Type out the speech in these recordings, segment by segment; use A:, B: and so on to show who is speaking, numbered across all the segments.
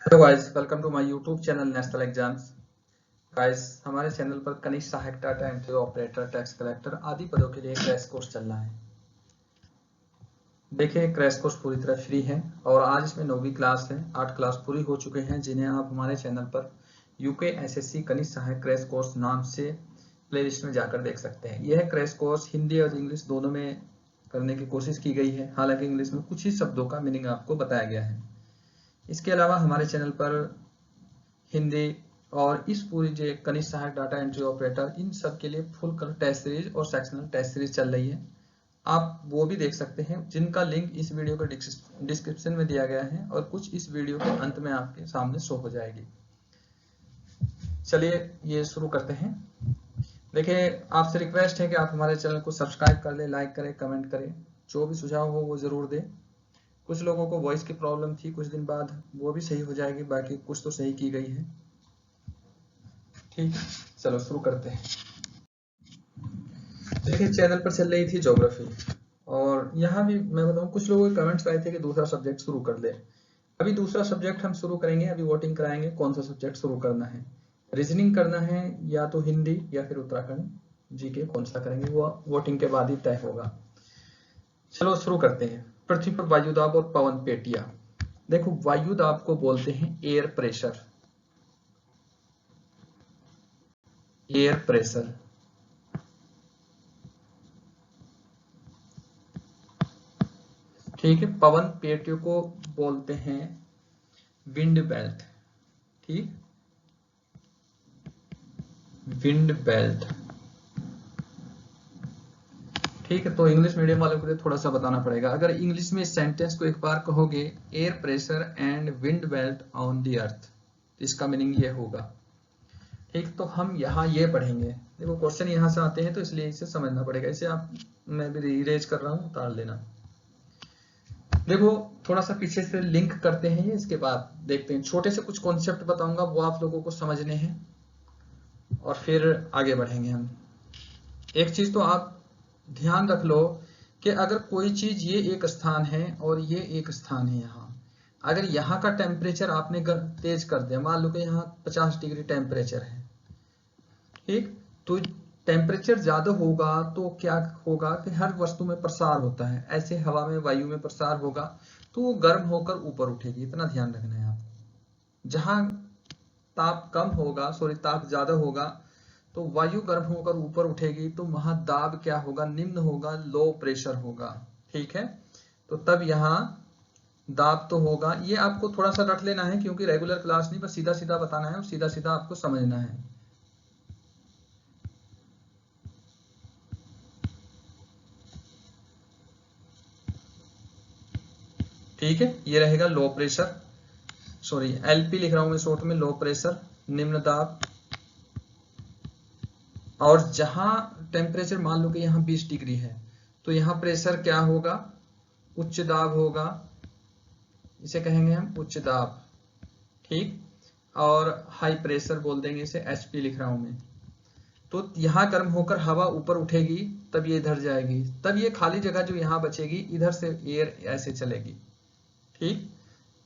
A: Hello guys, welcome to my YouTube channel National Exams. Guys, हमारे channel पर कनिष्ठ सहायक, data entry operator, tax collector आदि पदों के लिए क्रैश कोर्स चल रहा है। देखिए, क्रैश कोर्स पूरी तरह फ्री है और आज इसमें 9वीं क्लास है। 8 क्लास पूरी हो चुके हैं, जिन्हें आप हमारे चैनल पर यूके एसएससी कनिष्ठ सहायक क्रैश कोर्स नाम से प्लेलिस्ट में जाकर देख सकते हैं। यह क्रैश कोर्स हिंदी और इंग्लिश दोनों में करने की कोशिश की गई है। हालांकि इंग्लिश में कुछ ही शब्दों का मीनिंग आपको बताया गया है। इसके अलावा हमारे चैनल पर हिंदी और इस पूरी जो कनिष्ठ सहायक, डाटा एंट्री ऑपरेटर, इन सब के लिए फुल कलर टेस्ट सीरीज और सेक्शनल टेस्ट सीरीज चल रही है। आप वो भी देख सकते हैं, जिनका लिंक इस वीडियो के डिस्क्रिप्शन में दिया गया है और कुछ इस वीडियो के अंत में आपके सामने शो हो जाएगी। चलिए ये शुरू करते हैं। देखिए, आपसे रिक्वेस्ट है कि आप हमारे चैनल को सब्सक्राइब कर लें, लाइक करें, कमेंट करें। जो भी सुझाव हो वो जरूर दें। कुछ लोगों को वॉइस की प्रॉब्लम थी, कुछ दिन बाद वो भी सही हो जाएगी, बाकी कुछ तो सही की गई है। ठीक, चलो शुरू करते हैं। देखिए, चैनल पर चल रही थी ज्योग्राफी और यहाँ भी मैं बताऊँ, कुछ लोगों के कमेंट्स आए थे कि दूसरा सब्जेक्ट शुरू कर ले। अभी दूसरा सब्जेक्ट हम शुरू करेंगे। अभी वोटिंग कराएंगे कौन सा सब्जेक्ट शुरू करना है। रीजनिंग करना है या तो हिंदी या फिर उत्तराखंड जीके, कौन सा करेंगे वो वोटिंग के बाद ही तय होगा। चलो शुरू करते हैं। पृथ्वी पर वायुदाब और पवन पेटियां। देखो, वायुदाब को बोलते हैं एयर प्रेशर। एयर प्रेशर, ठीक है। पवन पेटियों को बोलते हैं विंड बेल्ट। ठीक, विंड बेल्ट। ठीक है, तो इंग्लिश मीडियम वालों के लिए थोड़ा सा बताना पड़ेगा। अगर इंग्लिश में इस सेंटेंस को एक बार कहोगे, air pressure and wind belt on the earth, इसका मीनिंग ये होगा। ठीक, तो हम यहाँ ये पढ़ेंगे। देखो, क्वेश्चन यहाँ से आते हैं तो इसलिए इसे समझना पड़ेगा। इसे आप, मैं भी इरेज कर रहा हूँ, उतार लेना। देखो, थोड़ा सा पीछे से लिंक करते हैं, इसके बाद देखते हैं। छोटे से कुछ कॉन्सेप्ट बताऊंगा, वो आप लोगों को समझने हैं और फिर आगे बढ़ेंगे हम। एक चीज तो आप ध्यान रख लो कि अगर कोई चीज, ये एक स्थान है और ये एक स्थान है, यहाँ अगर यहाँ का टेम्परेचर आपने तेज कर दिया, मान लो कि यहाँ 50 डिग्री टेम्परेचर है, ठीक, तो टेम्परेचर ज्यादा होगा तो क्या होगा कि हर वस्तु में प्रसार होता है। ऐसे हवा में, वायु में प्रसार होगा तो वो गर्म होकर ऊपर उठेगी। इतना ध्यान रखना है आपको। जहां ताप कम होगा, सॉरी, ताप ज्यादा होगा, तो वायु गर्म होकर ऊपर उठेगी, तो वहां दाब क्या होगा, निम्न होगा, लो प्रेशर होगा। ठीक है, तो तब यहाँ दाब तो होगा। ये आपको थोड़ा सा रट लेना है, क्योंकि रेगुलर क्लास नहीं, बस सीधा सीधा बताना है और सीधा सीधा आपको समझना है। ठीक है, ये रहेगा लो प्रेशर, सॉरी एलपी लिख रहा हूं मैं शॉर्ट में, लो प्रेशर, निम्न दाब। और जहां टेम्परेचर मान लो कि यहाँ 20 डिग्री है, तो यहाँ प्रेशर क्या होगा, उच्च दाब होगा। इसे कहेंगे हम उच्च दाब। ठीक, और हाई प्रेशर बोल देंगे इसे, एचपी लिख रहा हूं मैं। तो यहाँ गर्म होकर हवा ऊपर उठेगी, तब ये इधर जाएगी, तब ये खाली जगह जो यहाँ बचेगी, इधर से एयर ऐसे चलेगी। ठीक,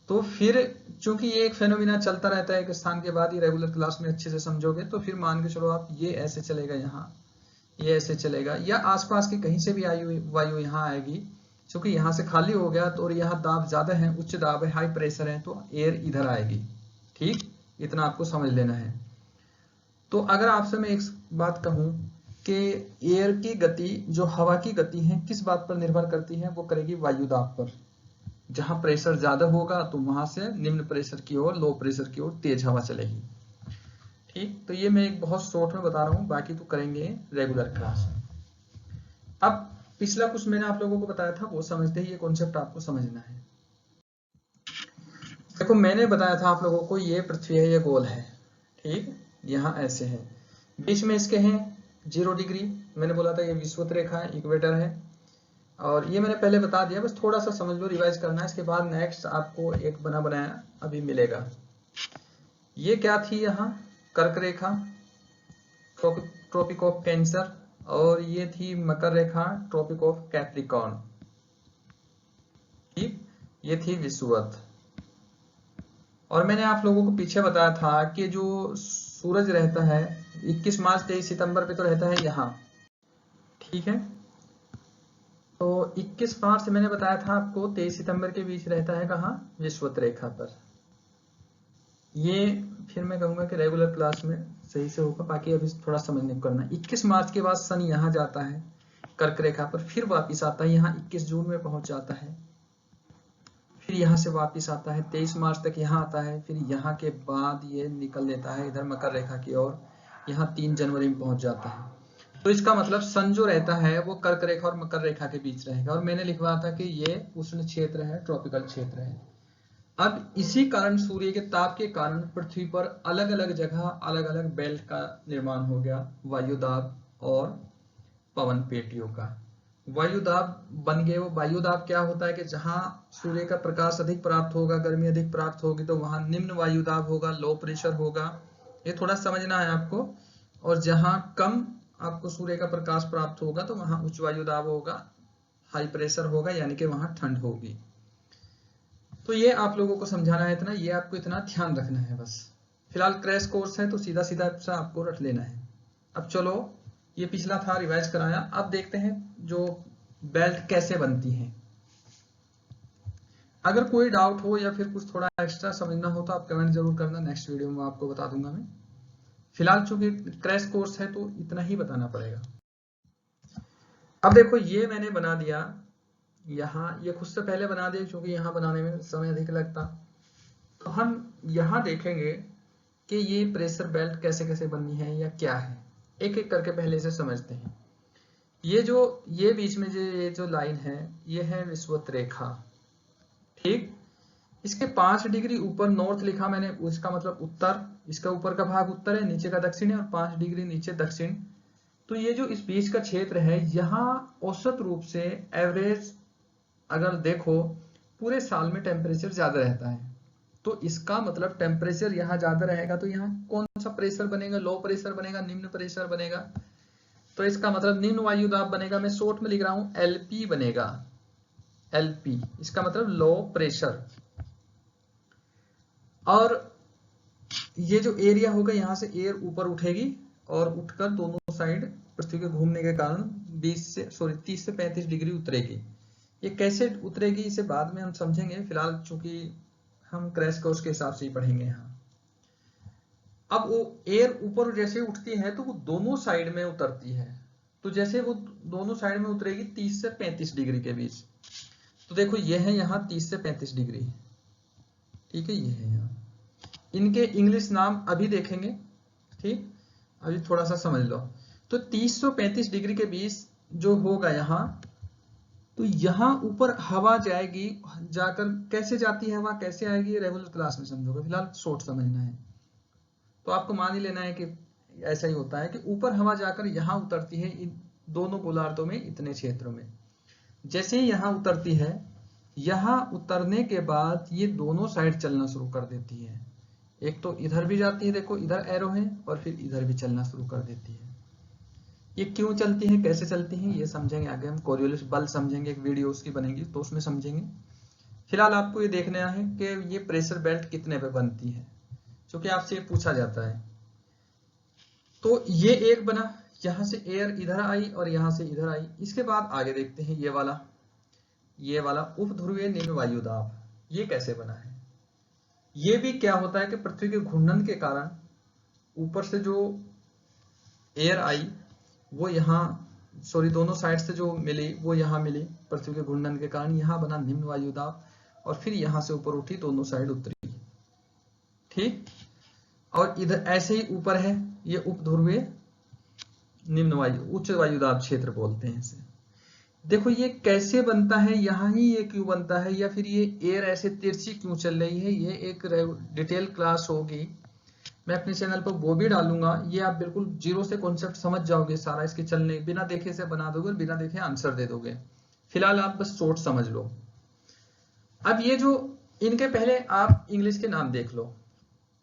A: तो फिर चूंकि ये एक फेनोमेना चलता रहता है एक स्थान के बाद, ये रेगुलर क्लास में अच्छे से समझोगे, तो फिर मान के चलो आप, ये ऐसे चलेगा यहाँ, ये ऐसे चलेगा, या आसपास की कहीं से भी वायु यहाँ आएगी। क्योंकि यहाँ से खाली हो गया तो, और यहाँ दाब ज्यादा है, उच्च दाब है, हाई प्रेशर है, तो एयर इधर आएगी। ठीक, इतना आपको समझ लेना है। तो अगर आपसे मैं एक बात कहूं कि एयर की गति, जो हवा की गति है, किस बात पर निर्भर करती है, वो करेगी वायु दाब पर। जहां प्रेशर ज्यादा होगा तो वहां से निम्न प्रेशर की ओर, लो प्रेशर की ओर तेज हवा चलेगी। ठीक, तो ये मैं एक बहुत शॉर्ट में बता रहा हूं, बाकी तो करेंगे रेगुलर क्लास में। अब पिछला कुछ मैंने आप लोगों को बताया था, वो समझते ही ये कॉन्सेप्ट आपको समझना है। देखो, मैंने बताया था आप लोगों को, ये पृथ्वी है, ये गोल है। ठीक, यहाँ ऐसे है, बीच में इसके हैं 0 डिग्री। मैंने बोला था ये विषुवत रेखा है, इक्वेटर है। और ये मैंने पहले बता दिया, बस थोड़ा सा समझ लो, रिवाइज करना है। इसके बाद नेक्स्ट आपको एक बना बनाया अभी मिलेगा। ये क्या थी यहाँ, कर्क रेखा, ट्रॉपिक ऑफ कैंसर, और ये थी मकर रेखा, ट्रॉपिक ऑफ कैप्रिकॉर्न। ठीक, ये थी विषुवत, और मैंने आप लोगों को पीछे बताया था कि जो सूरज रहता है 21 मार्च 23 सितंबर पे तो रहता है यहाँ, ठीक है। तो 21 मार्च मैंने बताया था आपको 23 सितंबर के बीच रहता है कहाँ, विषुवत रेखा पर। ये फिर मैं कहूंगा कि रेगुलर क्लास में सही से होगा, बाकी अभी थोड़ा समझने को करना। 21 मार्च के बाद सन यहाँ जाता है कर्क रेखा पर, फिर वापिस आता है यहाँ 21 जून में पहुंच जाता है, फिर यहाँ से वापिस आता है 23 मार्च तक यहाँ आता है, फिर यहाँ के बाद ये निकल लेता है इधर मकर रेखा की ओर, यहाँ 3 जनवरी में पहुंच जाता है। तो इसका मतलब सन जो रहता है वो कर्क रेखा और मकर रेखा के बीच रहेगा, और मैंने लिखवाया था कि ये उष्ण क्षेत्र है, ट्रॉपिकल क्षेत्र है। अब इसी कारण सूर्य के ताप के कारण पृथ्वी पर अलग अलग जगह अलग अलग बेल्ट का निर्माण हो गया, वायुदाब और पवन पेटियों का। वायुदाब बन गए। वो वायुदाब क्या होता है कि जहां सूर्य का प्रकाश अधिक प्राप्त होगा, गर्मी अधिक प्राप्त होगी, तो वहां निम्न वायुदाब होगा, लो प्रेशर होगा, ये थोड़ा समझना है आपको। और जहां कम आपको सूर्य का प्रकाश प्राप्त होगा तो वहां उच्च वायुदाब होगा, हाई प्रेशर होगा, यानी कि वहां ठंड होगी। तो ये आप लोगों को समझाना है इतना, ये आपको इतना ध्यान रखना है बस। फिलहाल क्रैश कोर्स है तो सीधा सीधा सा आपको रट लेना है। अब चलो, ये पिछला था, रिवाइज कराया। अब देखते हैं जो बेल्ट कैसे बनती है। अगर कोई डाउट हो या फिर कुछ थोड़ा एक्स्ट्रा समझना हो तो आप कमेंट जरूर करना, नेक्स्ट वीडियो में आपको बता दूंगा मैं। फिलहाल चूंकि क्रैश कोर्स है तो इतना ही बताना पड़ेगा। अब देखो, ये मैंने बना दिया यहाँ, ये खुद से पहले बना दिया क्योंकि यहाँ बनाने में समय अधिक लगता। तो हम यहाँ देखेंगे कि ये प्रेशर बेल्ट कैसे कैसे बननी है या क्या है, एक एक करके पहले से समझते हैं। ये बीच में ये जो लाइन है, ये है विषुवत रेखा, ठीक। इसके 5 डिग्री ऊपर नॉर्थ लिखा मैंने, उसका मतलब उत्तर, इसका ऊपर का भाग उत्तर है, नीचे का दक्षिण है, और 5 डिग्री नीचे दक्षिण। तो ये जो इस बीच का क्षेत्र है, यहाँ औसत रूप से एवरेज अगर देखो पूरे साल में टेम्परेचर ज्यादा रहता है। तो इसका मतलब टेम्परेचर यहाँ ज्यादा रहेगा तो यहाँ कौन सा प्रेशर बनेगा, लो प्रेशर बनेगा, निम्न प्रेशर बनेगा। तो इसका मतलब निम्न वायुदाब बनेगा, मैं शॉर्ट में लिख रहा हूं एलपी बनेगा, एलपी, इसका मतलब लो प्रेशर। और ये जो एरिया होगा, यहाँ से एयर ऊपर उठेगी और उठकर दोनों साइड पृथ्वी के घूमने के कारण 30 से 35 डिग्री उतरेगी। ये कैसे उतरेगी इसे बाद में हम समझेंगे, फिलहाल चूंकि हम क्रैश कोर्स के हिसाब से ही पढ़ेंगे यहाँ। अब वो एयर ऊपर जैसे उठती है तो वो दोनों साइड में उतरती है, तो जैसे वो दोनों साइड में उतरेगी 30 से 35 डिग्री के बीच। तो देखो ये है यहाँ 30 से 35 डिग्री, ठीक है, ये है यहाँ। इनके इंग्लिश नाम अभी देखेंगे, ठीक, अभी थोड़ा सा समझ लो। तो 30 से 35 डिग्री के बीच जो होगा यहाँ, तो यहाँ ऊपर हवा जाएगी, जाकर कैसे जाती है हवा, कैसे आएगी, रेगुलर क्लास में समझोगे, फिलहाल शॉर्ट समझना है। तो आपको मान ही लेना है कि ऐसा ही होता है कि ऊपर हवा जाकर यहाँ उतरती है, इन दोनों गोलार्धों में, इतने क्षेत्रों में। जैसे ही यहाँ उतरती है, यहाँ उतरने के बाद ये दोनों साइड चलना शुरू कर देती है। एक तो इधर भी जाती है, देखो इधर एरो है, और फिर इधर भी चलना शुरू कर देती है। ये क्यों चलती है, कैसे चलती है, ये समझेंगे आगे हम। कोरियोलिस बल समझेंगे, एक वीडियो उसकी बनेगी तो उसमें समझेंगे। फिलहाल आपको ये देखना है कि ये प्रेशर बेल्ट कितने पे बनती है, क्योंकि आपसे ये पूछा जाता है। तो ये एक बना, यहां से एयर इधर आई और यहां से इधर आई। इसके बाद आगे देखते हैं ये वाला उपध्रुवीय निम्न वायुदाब, ये कैसे बना है। ये भी क्या होता है कि पृथ्वी के घूर्णन के कारण ऊपर से जो एयर आई वो यहाँ, सॉरी, दोनों साइड से जो मिली वो यहाँ मिली, पृथ्वी के घूर्णन के कारण यहाँ बना निम्न वायुदाब, और फिर यहाँ से ऊपर उठी, दोनों साइड उतरी, ठीक। और इधर ऐसे ही ऊपर है, ये उपध्रुवीय निम्न वायु, उच्च वायुदाब क्षेत्र बोलते हैं इसे। देखो ये कैसे बनता है, यहाँ ही ये क्यों बनता है, या फिर ये एयर ऐसे तिरछी क्यों चल रही है, ये एक डिटेल क्लास होगी, मैं अपने चैनल पर वो भी डालूंगा। ये आप बिल्कुल जीरो से कॉन्सेप्ट समझ जाओगे सारा, इसके चलने बिना देखे से बना दोगे, बिना देखे आंसर दे दोगे। फिलहाल आप बस शॉर्ट समझ लो। अब ये जो इनके पहले आप इंग्लिश के नाम देख लो।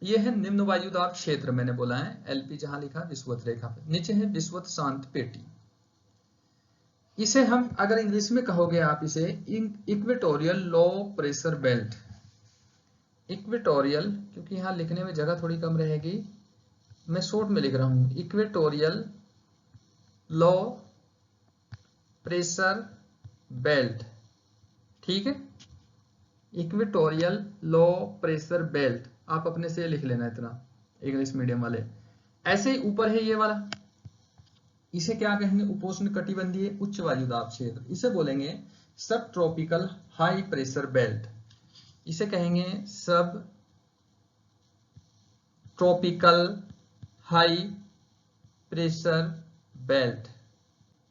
A: ये है निम्न वायुदाब क्षेत्र, मैंने बोला है एलपी, जहां लिखा विषुवत रेखा पे, नीचे है विषुवत शांत पेटी। इसे हम अगर इंग्लिश में कहोगे आप इसे equatorial low pressure belt, equatorial, क्योंकि यहाँ लिखने में जगह थोड़ी कम रहेगी, मैं शॉर्ट में लिख रहा हूँ, इक्वेटोरियल लो प्रेशर बेल्ट। ठीक है, इक्वेटोरियल लो प्रेशर बेल्ट, आप अपने से लिख लेना इतना, इंग्लिश मीडियम वाले। ऐसे ही ऊपर है ये वाला, इसे क्या कहेंगे, उपोष्ण कटिबंधीय उच्च वायुदाब क्षेत्र, इसे बोलेंगे सब ट्रॉपिकल हाई प्रेशर बेल्ट, इसे कहेंगे सब ट्रॉपिकल हाई प्रेशर बेल्ट।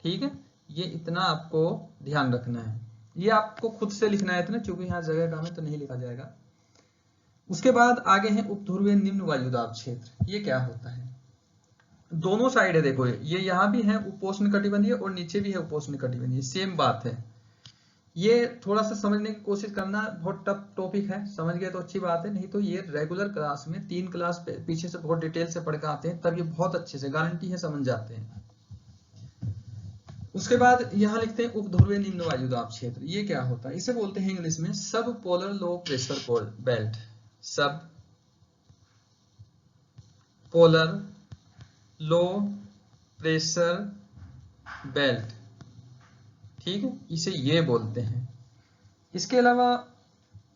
A: ठीक है, ये इतना आपको ध्यान रखना है, ये आपको खुद से लिखना है इतना, क्योंकि यहाँ जगह कम है तो नहीं लिखा जाएगा। उसके बाद आगे है उपध्रुवीय निम्न वायुदाब क्षेत्र, ये क्या होता है, दोनों साइड है, देखो ये यहाँ भी है उपोष्ण कटिबंधीय और नीचे भी है उपोष्ण कटिबंधीय, सेम बात है। ये थोड़ा सा समझने की कोशिश करना, बहुत टफ टॉपिक है, समझ गए तो अच्छी बात है, नहीं तो ये रेगुलर क्लास में 3 क्लास पीछे से बहुत डिटेल से पढ़ के आते हैं, तब ये बहुत अच्छे से गारंटी है समझ जाते हैं। उसके बाद यहाँ लिखते हैं उपध्रुवीय निम्न वायुदाब क्षेत्र, ये क्या होता है, इसे बोलते हैं इंग्लिश में सब पोलर लो प्रेशर बेल्ट, सब पोलर लो प्रेशर बेल्ट। ठीक है, इसे ये बोलते हैं। इसके अलावा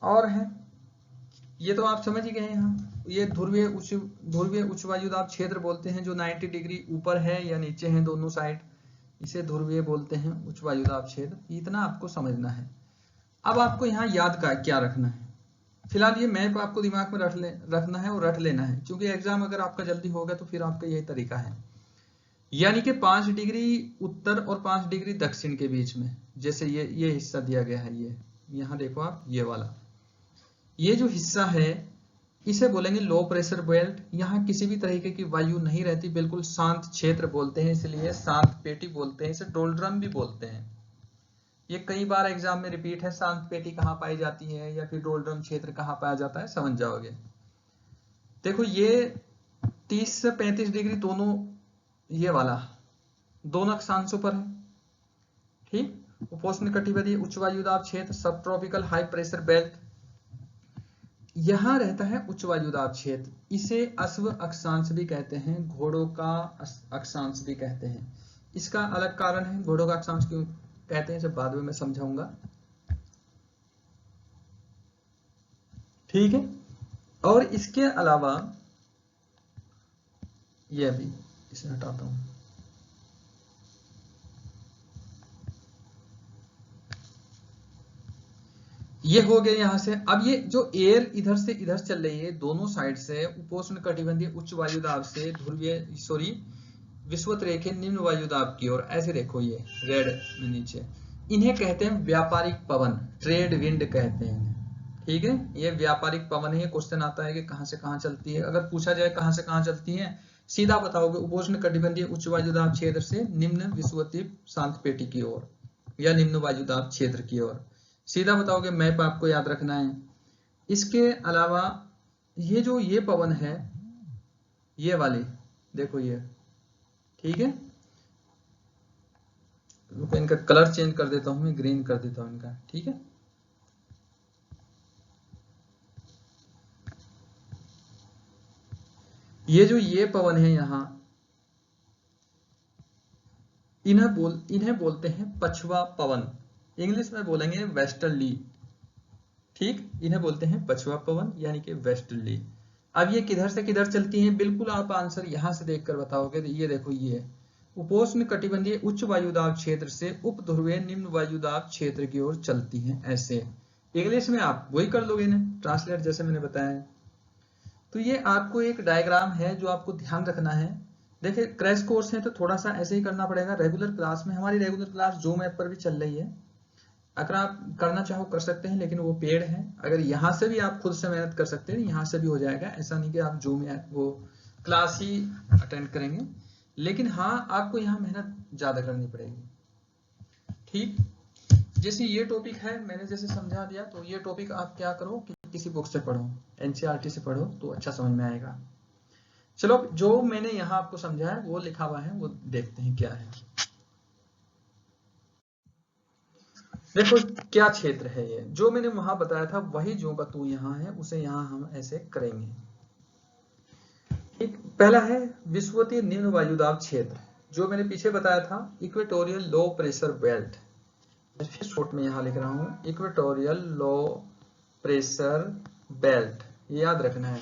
A: और है, ये तो आप समझ ही गए, यहाँ ये ध्रुवीय उच्च वायुदाब क्षेत्र बोलते हैं, जो 90 डिग्री ऊपर है या नीचे है दोनों साइड, इसे ध्रुवीय बोलते हैं उच्च वायुदाब क्षेत्र, इतना आपको समझना है। अब आपको यहाँ याद का क्या रखना है, फिलहाल ये मैप आपको दिमाग में रखना है और रट लेना है, क्योंकि एग्जाम अगर आपका जल्दी होगा तो फिर आपका यही तरीका है, यानी कि 5 डिग्री उत्तर और 5 डिग्री दक्षिण के बीच में, जैसे ये हिस्सा दिया गया है, ये यहाँ देखो आप, ये वाला, ये जो हिस्सा है इसे बोलेंगे लो प्रेशर बेल्ट। यहाँ किसी भी तरीके की वायु नहीं रहती, बिल्कुल शांत क्षेत्र बोलते हैं, इसलिए शांत पेटी बोलते हैं, इसे डोल्ड्रम भी बोलते हैं। ये कई बार एग्जाम में रिपीट है, शांत पेटी कहाँ पाई जाती है या फिर डोल्ड्रम क्षेत्र कहाँ पाया जाता है, समझ जाओगे। देखो ये 30 से 35 डिग्री दोनों, ये वाला दोनों अक्षांशों पर है। ठीक, उपोष्ण कटिबंधीय उच्च वायुदाब क्षेत्र सब ट्रॉपिकल हाई प्रेशर बेल्ट, यहां रहता है उच्च वायुदाब क्षेत्र, इसे अश्व अक्षांश भी कहते हैं, घोड़ों का अक्षांश भी कहते हैं। इसका अलग कारण है, घोड़ों का अक्षांश क्यों कहते हैं जब बाद में मैं समझाऊंगा। ठीक है, और इसके अलावा ये भी इसे हटाता हूं, ये हो गया यहां से। अब ये जो एयर इधर से इधर चल रही है दोनों साइड से, उपोष्ण कटिबंधीय उच्च वायुदाब से ध्रुवीय विषुवत रेखे निम्न वायुदाब की ओर, ऐसे देखो ये रेड में नीचे, इन्हें कहते हैं व्यापारिक पवन, ट्रेड विंड कहते हैं। ठीक है, ये व्यापारिक पवन है। क्वेश्चन आता है कि कहां से कहां चलती है, अगर पूछा जाए कहां से कहां चलती है, सीधा बताओगे उपोष्ण कटिबंधीय उच्च वायुदाब क्षेत्र से निम्न विषुवतीय शांत पेटी की ओर या निम्न वायुदाब क्षेत्र की ओर, सीधा बताओगे, मैप आपको याद रखना है। इसके अलावा ये जो ये पवन है, ये वाली देखो ये, ठीक है, तो इनका कलर चेंज कर देता हूं मैं, ग्रीन कर देता हूं इनका। ठीक है, ये जो ये पवन है यहां, इन्हें बोलते हैं पछुआ पवन, इंग्लिश में बोलेंगे वेस्टर्ली। ठीक, इन्हें बोलते हैं पछुआ पवन यानी कि वेस्टर्ली। अब ये किधर से किधर चलती हैं, बिल्कुल आप आंसर यहां से देखकर बताओगे। ये देखो, ये उपोष्ण कटिबंधीय उच्च वायुदाब क्षेत्र से उपध्रुवीय निम्न वायुदाब क्षेत्र की ओर चलती हैं, ऐसे। इंग्लिश में आप वही कर लोगे ना, ट्रांसलेट जैसे मैंने बताया। तो ये आपको एक डायग्राम है जो आपको ध्यान रखना है। देखिए क्रैश कोर्स है तो थोड़ा सा ऐसे ही करना पड़ेगा। रेगुलर क्लास में, हमारी रेगुलर क्लास जूम ऐप पर भी चल रही है, अगर आप करना चाहो कर सकते हैं, लेकिन वो पेड है। अगर यहाँ से भी आप खुद से मेहनत कर सकते हैं, यहाँ से भी हो जाएगा, ऐसा नहीं कि आप जूम ऐप वो क्लास ही अटेंड करेंगे, लेकिन हाँ आपको यहाँ मेहनत ज्यादा करनी पड़ेगी। ठीक, जैसे ये टॉपिक है मैंने जैसे समझा दिया, तो ये टॉपिक आप क्या करो कि किसी बुक से पढ़ो, एनसीईआरटी से पढ़ो तो अच्छा समझ में आएगा। चलो, जो मैंने यहाँ आपको समझाया वो लिखा हुआ है, वो देखते हैं क्या है। देखो क्या क्षेत्र है ये, जो मैंने वहां बताया था वही जो का तू यहाँ है उसे यहाँ हम ऐसे करेंगे। एक पहला है विषुवतीय निम्न वायुदाब क्षेत्र, जो मैंने पीछे बताया था इक्वेटोरियल लो प्रेशर बेल्ट। फिर शॉर्ट में यहाँ लिख रहा हूँ इक्वेटोरियल लो प्रेशर बेल्ट, ये याद रखना है।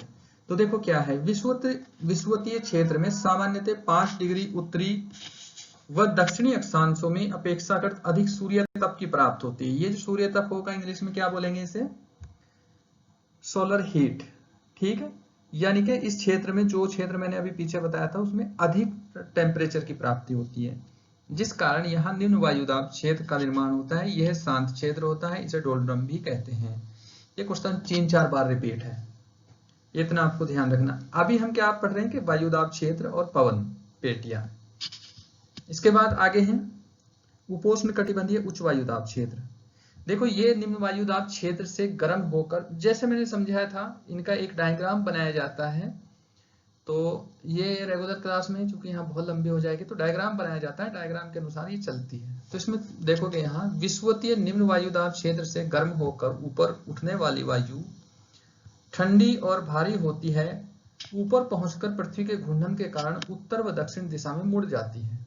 A: तो देखो क्या है, विषुवतीय क्षेत्र में सामान्यतः 5 डिग्री उत्तरी व दक्षिणी अक्षांशों में अपेक्षाकृत अधिक सूर्य तप की प्राप्त होती है। ये जो सूर्य तप होगा इंग्लिश में क्या बोलेंगे इसे, सोलर हीट। ठीक है, यानी कि इस क्षेत्र में, जो क्षेत्र मैंने अभी पीछे बताया था, उसमें अधिक टेम्परेचर की प्राप्ति होती है, जिस कारण यहाँ निम्न वायुदाब क्षेत्र का निर्माण होता है। यह शांत क्षेत्र होता है, इसे डोल्ड्रम भी कहते हैं। ये क्वेश्चन 3-4 बार रिपीट है, इतना आपको ध्यान रखना। अभी हम क्या पढ़ रहे हैं कि वायुदाब क्षेत्र और पवन पेटियां। इसके बाद आगे हैं उपोष्ण कटिबंधीय उच्च वायुदाब क्षेत्र। देखो ये निम्न वायुदाब क्षेत्र से गर्म होकर, जैसे मैंने समझाया था, इनका एक डायग्राम बनाया जाता है। तो ये रेगुलर क्लास में चूंकि यहाँ बहुत लंबी हो जाएगी तो डायग्राम बनाया जाता है, डायग्राम के अनुसार ये चलती है। तो इसमें देखोगे यहाँ विषुवतीय निम्न वायुदाब क्षेत्र से गर्म होकर ऊपर उठने वाली वायु ठंडी और भारी होती है, ऊपर पहुंचकर पृथ्वी के घूर्णन के कारण उत्तर व दक्षिण दिशा में मुड़ जाती है।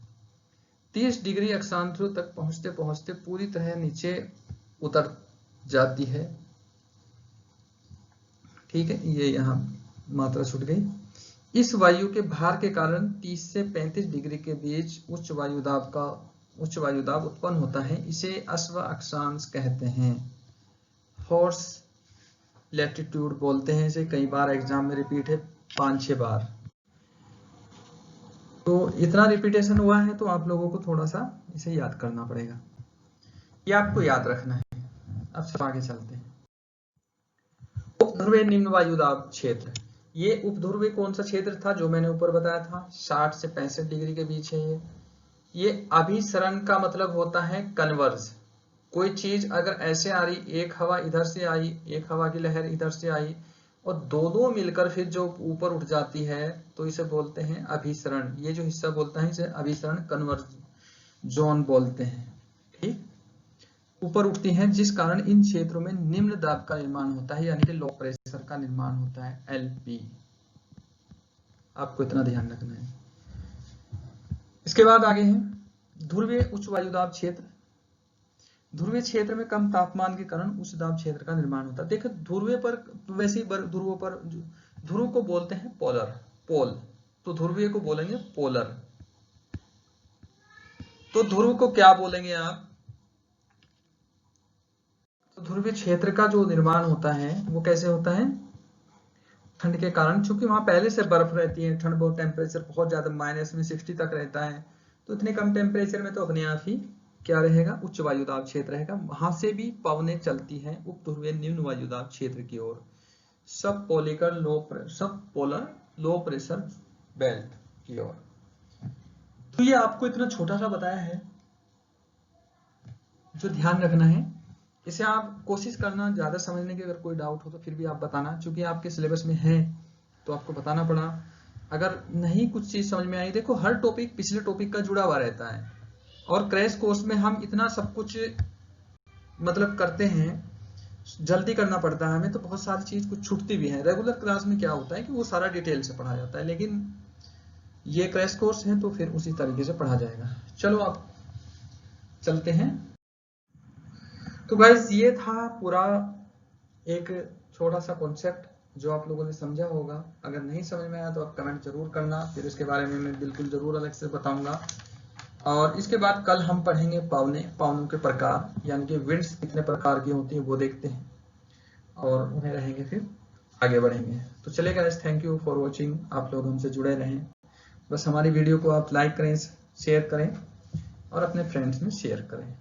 A: 30 डिग्री अक्षांशों तक पहुंचते पहुंचते पूरी तरह नीचे उतर जाती है। ठीक है, ये यहाँ मात्रा छूट गई। इस वायु के भार के कारण 30 से 35 डिग्री के बीच उच्च वायुदाब उत्पन्न होता है। इसे अश्व अक्षांश कहते हैं, हॉर्स लैटिट्यूड बोलते हैं इसे। कई बार एग्जाम में रिपीट है, 5-6 बार। तो इतना रिपीटेशन हुआ है तो आप लोगों को थोड़ा सा इसे याद करना पड़ेगा, ये आपको याद रखना है। अब सब आगे चलते हैं। उपध्रुवीय निम्न वायुदाब क्षेत्र, ये उपध्रुवीय कौन सा क्षेत्र था जो मैंने ऊपर बताया था, 60 से 65 डिग्री के बीच है ये अभिसरण का मतलब होता है कन्वर्ज। कोई चीज अगर ऐसे आ रही, एक हवा इधर से आई, एक हवा की लहर इधर से आई, और दोनों मिलकर फिर जो ऊपर उठ जाती है, तो इसे बोलते हैं अभिसरण। ये जो हिस्सा बोलता है इसे अभिसरण कन्वर्ज जोन बोलते हैं। ठीक, ऊपर उठती हैं, जिस कारण इन क्षेत्रों में निम्न दाब का निर्माण होता है, यानी कि लो प्रेशर का निर्माण होता है, एलपी। आपको इतना ध्यान रखना है। इसके बाद आगे हैं ध्रुवीय उच्च वायुदाब क्षेत्र। ध्रुवीय क्षेत्र में कम तापमान के कारण उच्च दाब क्षेत्र का निर्माण होता है। देखो ध्रुवीय पर, वैसे ही ध्रुवों पर, ध्रुव को बोलते हैं पोलर, पोल, तो ध्रुवीय को बोलेंगे पोलर। तो ध्रुव को क्या बोलेंगे आप, तो ध्रुवीय क्षेत्र का जो निर्माण होता है वो कैसे होता है, ठंड के कारण, चूंकि वहां पहले से बर्फ रहती है, ठंड बहुत, टेम्परेचर बहुत ज्यादा माइनस में 60 तक रहता है, तो इतने कम टेम्परेचर में तो अपने आप ही क्या रहेगा, उच्च वायुदाब क्षेत्र रहेगा। वहां से भी पवनें चलती हैं उप ध्रुवीय निम्न वायुदाब क्षेत्र की ओर, सब पोलर लो प्रेशर बेल्ट की ओर। तो ये आपको इतना छोटा सा बताया है, जो ध्यान रखना है इसे आप कोशिश करना ज्यादा समझने की। अगर कोई डाउट हो तो फिर भी आप बताना, क्योंकि आपके सिलेबस में है तो आपको बताना पड़ा। अगर नहीं कुछ चीज समझ में आई, देखो हर टॉपिक पिछले टॉपिक का जुड़ा हुआ रहता है, और क्रैश कोर्स में हम इतना सब कुछ मतलब करते हैं, जल्दी करना पड़ता है हमें, तो बहुत सारी चीज कुछ छूटती भी है। रेगुलर क्लास में क्या होता है कि वो सारा डिटेल से पढ़ा जाता है, लेकिन ये क्रैश कोर्स है तो फिर उसी तरीके से पढ़ा जाएगा। चलो आप चलते हैं। तो गाइस ये था पूरा एक छोटा सा कॉन्सेप्ट जो आप लोगों ने समझा होगा। अगर नहीं समझ में आया तो आप कमेंट जरूर करना, फिर इसके बारे में मैं बिल्कुल जरूर अलग से बताऊंगा। और इसके बाद कल हम पढ़ेंगे पावनों के प्रकार, यानी कि विंड्स कितने प्रकार की होती है वो देखते हैं, और उन्हें रहेंगे, फिर आगे बढ़ेंगे। तो चलिए guys, thank you for watching. आप लोग हमसे जुड़े रहें, बस हमारी वीडियो को आप लाइक करें, शेयर करें और अपने फ्रेंड्स में शेयर करें।